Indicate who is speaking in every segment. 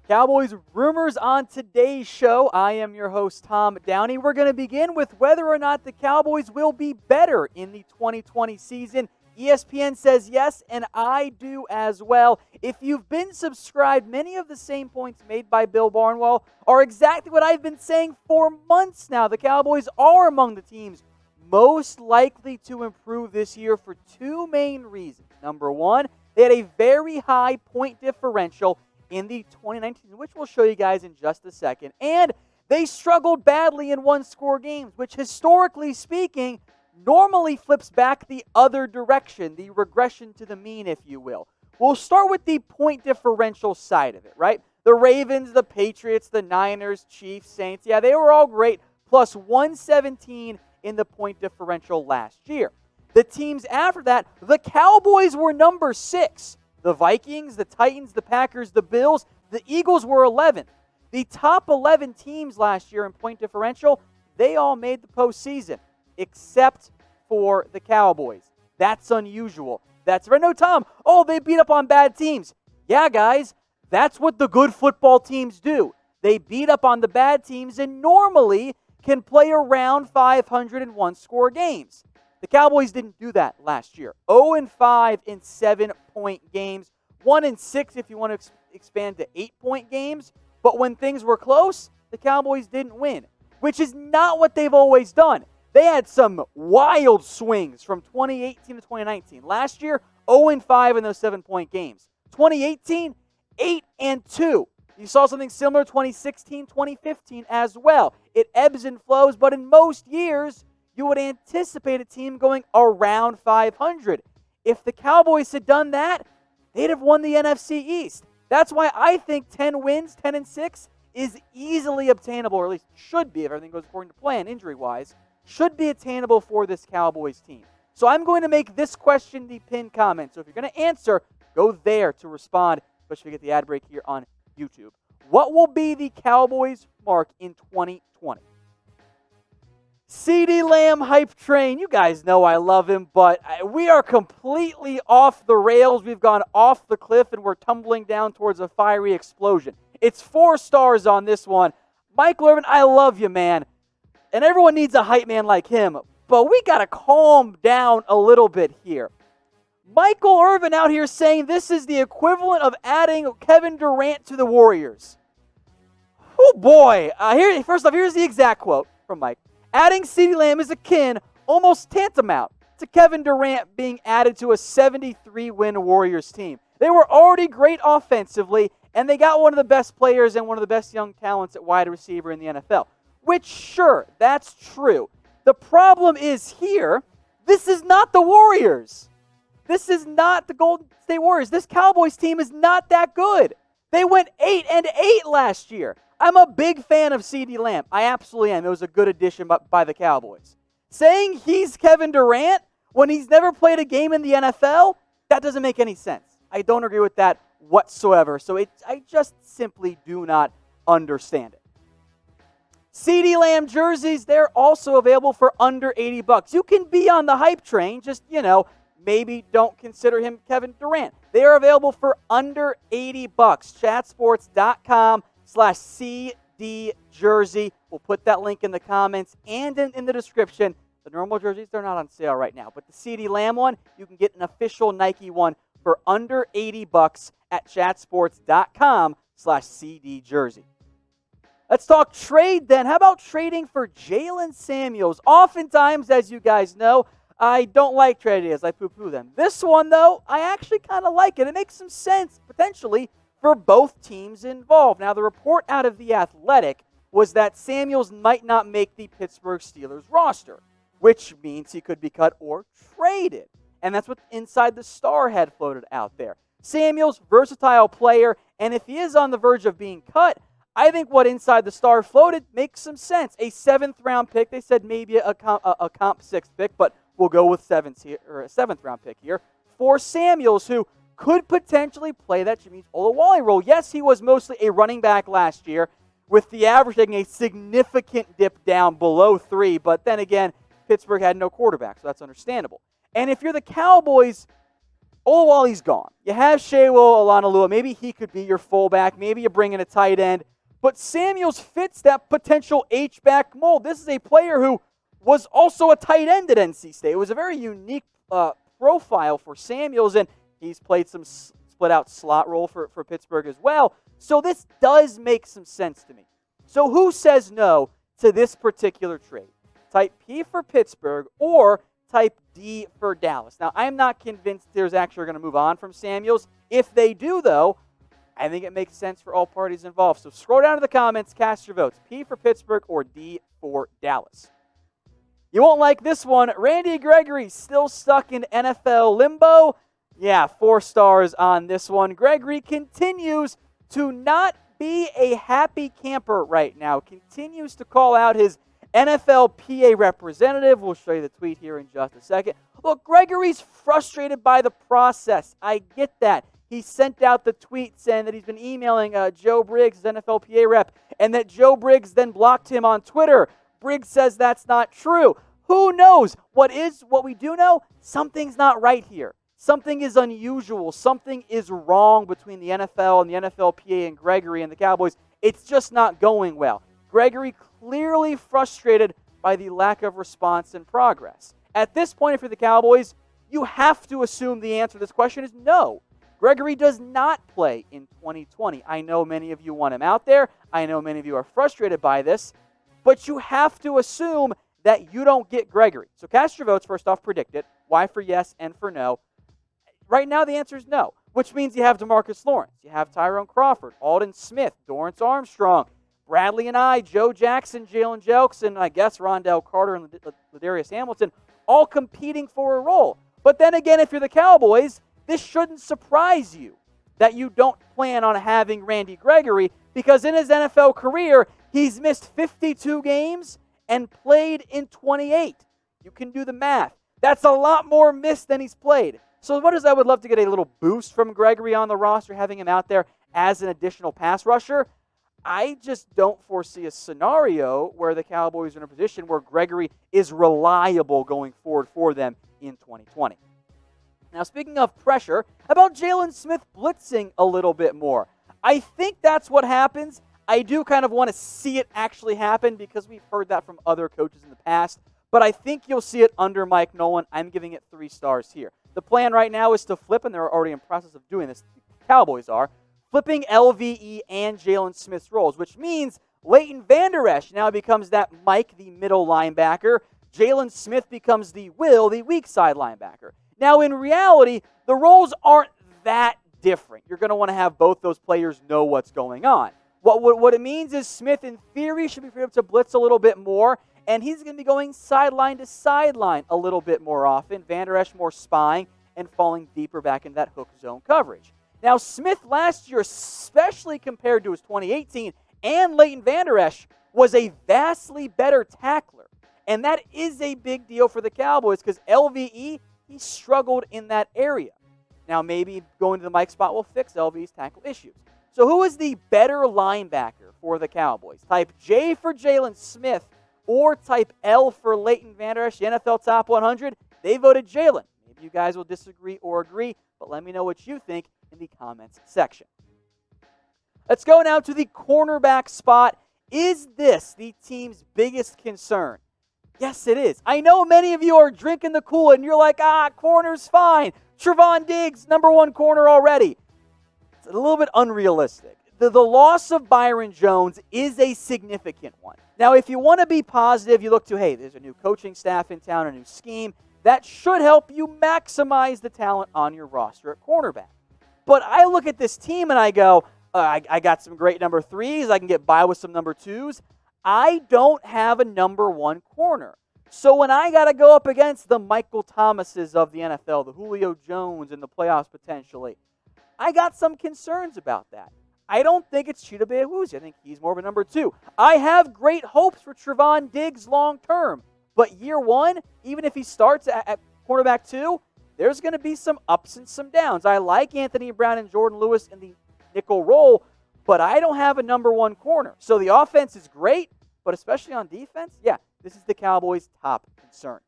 Speaker 1: Cowboys rumors on today's show. I am your host, Tom Downey. We're going to begin with whether or not the Cowboys will be better in the 2020 season. ESPN says yes, and I do as well. If you've been subscribed, many of the same points made by Bill Barnwell are exactly what I've been saying for months now. The Cowboys are among the teams most likely to improve this year for two main reasons. Number one, they had a very high point differential in the 2019, which we'll show you guys in just a second. And they struggled badly in one-score games, which historically speaking, normally flips back the other direction, the regression to the mean, if you will. We'll start with the point differential side of it, right? The Ravens, the Patriots, the Niners, Chiefs, Saints, yeah, they were all great, plus 117 in the point differential last year. The teams after that, the Cowboys were number 6. The Vikings, the Titans, the Packers, the Bills, the Eagles were 11th. The top 11 teams last year in point differential, they all made the postseason, except for the Cowboys. That's unusual. That's right. No, Tom, they beat up on bad teams. Yeah, guys, that's what the good football teams do. They beat up on the bad teams and normally can play around 501 score games. The Cowboys didn't do that last year. 0-5 in 7-point games. 1-6 if you want to expand to 8-point games. But when things were close, the Cowboys didn't win, which is not what they've always done. They had some wild swings from 2018 to 2019. Last year, 0-5 in those 7-point games. 2018, 8-2. You saw something similar 2016, 2015 as well. It ebbs and flows, but in most years, you would anticipate a team going around 500. If the Cowboys had done that, they'd have won the NFC East. That's why I think 10 wins, 10-6, is easily obtainable, or at least should be if everything goes according to plan, injury-wise, should be attainable for this Cowboys team. So I'm going to make this question the pinned comment. So if you're going to answer, go there to respond, especially if you get the ad break here on YouTube. What will be the Cowboys' mark in 2020? CeeDee Lamb hype train. You guys know I love him, but we are completely off the rails. We've gone off the cliff, and we're tumbling down towards a fiery explosion. It's 4 stars on this one. Michael Irvin, I love you, man. And everyone needs a hype man like him, but we got to calm down a little bit here. Michael Irvin out here saying this is the equivalent of adding Kevin Durant to the Warriors. Oh, boy. First off, here's the exact quote from Mike. Adding CeeDee Lamb is akin, almost tantamount, to Kevin Durant being added to a 73-win Warriors team. They were already great offensively, and they got one of the best players and one of the best young talents at wide receiver in the NFL. Which, sure, that's true. The problem is here, this is not the Warriors. This is not the Golden State Warriors. This Cowboys team is not that good. They went 8-8 last year. I'm a big fan of CeeDee Lamb. I absolutely am. It was a good addition by the Cowboys. Saying he's Kevin Durant when he's never played a game in the NFL, that doesn't make any sense. I don't agree with that whatsoever. So I just simply do not understand it. CeeDee Lamb jerseys, they're also available for under $80. You can be on the hype train, just, maybe don't consider him Kevin Durant. They are available for under $80. Chatsports.com/CD jersey. We'll put that link in the comments and in the description. The normal jerseys, they're not on sale right now. But the CeeDee Lamb one, you can get an official Nike one for under $80 at chatsports.com/CD jersey. Let's talk trade then. How about trading for Jaylen Samuels? Oftentimes, as you guys know, I don't like trade ideas. I poo-poo them. This one, though, I actually kind of like it. It makes some sense, potentially, for both teams involved. Now, the report out of The Athletic was that Samuels might not make the Pittsburgh Steelers roster, which means he could be cut or traded. And that's what Inside the Star had floated out there. Samuels, versatile player, and if he is on the verge of being cut, I think what Inside the Star floated makes some sense. A 7th-round pick. They said maybe a comp 6th pick, but we'll go with 7th-round pick here for Samuels, who could potentially play that Jimmy Olawale role. Yes, he was mostly a running back last year, with the average taking a significant dip down below 3. But then again, Pittsburgh had no quarterback, so that's understandable. And if you're the Cowboys, Olawale's gone. You have Shewo Olanalua. Maybe he could be your fullback. Maybe you bring in a tight end. But Samuels fits that potential H-back mold. This is a player who was also a tight end at NC State. It was a very unique profile for Samuels, and he's played some split-out slot role for Pittsburgh as well. So this does make some sense to me. So who says no to this particular trade? Type P for Pittsburgh or type D for Dallas. Now, I'm not convinced there's actually going to move on from Samuels. If they do, though, I think it makes sense for all parties involved. So scroll down to the comments, cast your votes. P for Pittsburgh or D for Dallas. You won't like this one. Randy Gregory still stuck in NFL limbo. Yeah, 4 stars on this one. Gregory continues to not be a happy camper right now. Continues to call out his NFLPA representative. We'll show you the tweet here in just a second. Look, Gregory's frustrated by the process. I get that. He sent out the tweet saying that he's been emailing Joe Briggs, his NFLPA rep, and that Joe Briggs then blocked him on Twitter. Briggs says that's not true. Who knows? What we do know? Something's not right here. Something is unusual. Something is wrong between the NFL and the NFLPA and Gregory and the Cowboys. It's just not going well. Gregory clearly frustrated by the lack of response and progress. At this point, if you're the Cowboys, you have to assume the answer to this question is no. Gregory does not play in 2020. I know many of you want him out there. I know many of you are frustrated by this. But you have to assume that you don't get Gregory. So cast your votes. First off, predict it. Y for yes and for no. Right now, the answer is no, which means you have DeMarcus Lawrence. You have Tyrone Crawford, Alden Smith, Dorrance Armstrong, Bradley and Joe Jackson, Jalen Jelks, and I guess Rondell Carter and Ladarius Hamilton all competing for a role. But then again, if you're the Cowboys, this shouldn't surprise you that you don't plan on having Randy Gregory, because in his NFL career, he's missed 52 games and played in 28. You can do the math. That's a lot more missed than he's played. So I would love to get a little boost from Gregory on the roster, having him out there as an additional pass rusher. I just don't foresee a scenario where the Cowboys are in a position where Gregory is reliable going forward for them in 2020. Now, speaking of pressure, how about Jalen Smith blitzing a little bit more? I think that's what happens. I do kind of want to see it actually happen because we've heard that from other coaches in the past, but I think you'll see it under Mike Nolan. I'm giving it 3 stars here. The plan right now is to flip, and they're already in process of doing this, the Cowboys are, flipping LVE and Jalen Smith's roles, which means Leighton Vander Esch now becomes that Mike, the middle linebacker. Jalen Smith becomes the weak side linebacker. Now, in reality, the roles aren't that different. You're going to want to have both those players know what's going on. What it means is Smith, in theory, should be free up to blitz a little bit more, and he's going to be going sideline to sideline a little bit more often. Vander Esch more spying and falling deeper back into that hook zone coverage. Now, Smith last year, especially compared to his 2018 and Leighton Vander Esch, was a vastly better tackler. And that is a big deal for the Cowboys because LVE, he struggled in that area. Now, maybe going to the Mike spot will fix LVE's tackle issues. So who is the better linebacker for the Cowboys? Type J for Jalen Smith or type L for Leighton Vander Esch, the NFL Top 100. They voted Jalen. Maybe you guys will disagree or agree, but let me know what you think in the comments section. Let's go now to the cornerback spot. Is this the team's biggest concern? Yes, it is. I know many of you are drinking the Kool-Aid and you're like, corner's fine. Trevon Diggs, number 1 corner already. It's a little bit unrealistic. The loss of Byron Jones is a significant one. Now, if you want to be positive, you look to, hey, there's a new coaching staff in town, a new scheme. That should help you maximize the talent on your roster at cornerback. But I look at this team and I go, I got some great number 3s. I can get by with some number 2s. I don't have a number 1 corner. So when I got to go up against the Michael Thomases of the NFL, the Julio Jones in the playoffs potentially, I got some concerns about that. I don't think it's Chidobe Awuzie. I think he's more of a number 2. I have great hopes for Trevon Diggs long term. But year 1, even if he starts at cornerback 2, there's going to be some ups and some downs. I like Anthony Brown and Jordan Lewis in the nickel role, but I don't have a number 1 corner. So the offense is great, but especially on defense, this is the Cowboys' top concern.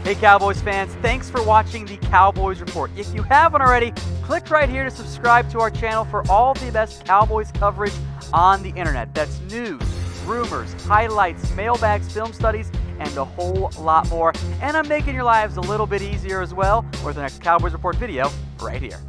Speaker 1: Hey Cowboys fans, thanks for watching the Cowboys Report. If you haven't already, click right here to subscribe to our channel for all the best Cowboys coverage on the internet. That's news, rumors, highlights, mailbags, film studies, and a whole lot more. And I'm making your lives a little bit easier as well with the next Cowboys Report video right here.